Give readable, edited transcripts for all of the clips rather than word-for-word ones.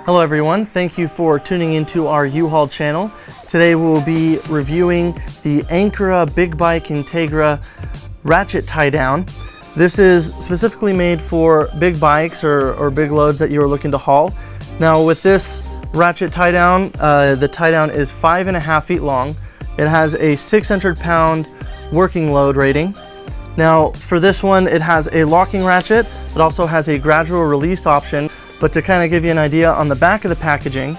Hello everyone, thank you for tuning into our U-Haul channel. Today we'll be reviewing the Ancra Big Bike Integra Ratchet tie down. This is specifically made for big bikes or big loads that you are looking to haul. Now with this Ratchet tie down, the tie down is 5.5 feet long. It has a 600-pound working load rating. Now for this one, it has a locking ratchet. It also has a gradual release option. But to kind of give you an idea, on the back of the packaging,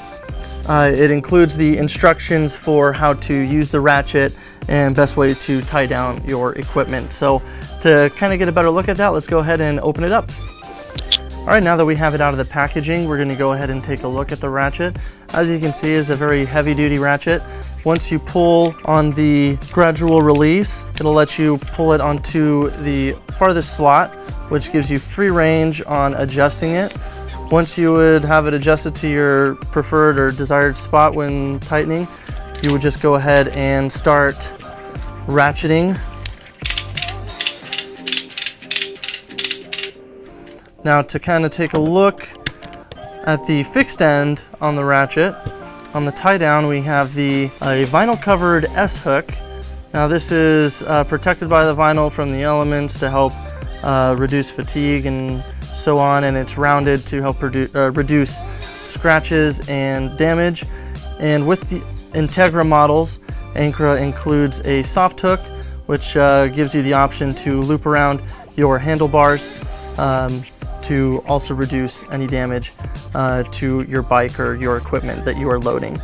it includes the instructions for how to use the ratchet and best way to tie down your equipment. So to kind of get a better look at that, let's go ahead and open it up. All right, now that we have it out of the packaging, we're going to go ahead and take a look at the ratchet. As you can see, it's a very heavy-duty ratchet. Once you pull on the gradual release, it'll let you pull it onto the farthest slot, which gives you free range on adjusting it. Once you would have it adjusted to your preferred or desired spot when tightening, you would just go ahead and start ratcheting. Now to kind of take a look at the fixed end on the ratchet, on the tie down we have a vinyl covered S-hook. Now this is protected by the vinyl from the elements to help reduce fatigue and so on, and it's rounded to help reduce scratches and damage. And with the Integra models, Ancra includes a soft hook, which gives you the option to loop around your handlebars to also reduce any damage to your bike or your equipment that you are loading.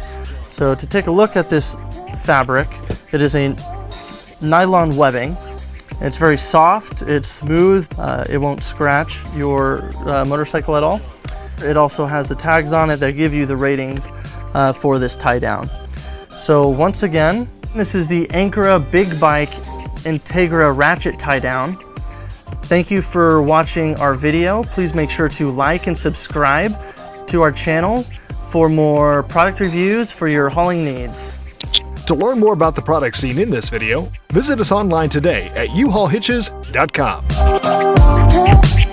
So to take a look at this fabric, it is a nylon webbing. It's very soft, it's smooth, it won't scratch your motorcycle at all. It also has the tags on it that give you the ratings for this tie down. So once again, this is the Ancra Big Bike Integra Ratchet tie down. Thank you for watching our video. Please make sure to like and subscribe to our channel for more product reviews for your hauling needs. To learn more about the products seen in this video, visit us online today at uhaulhitches.com.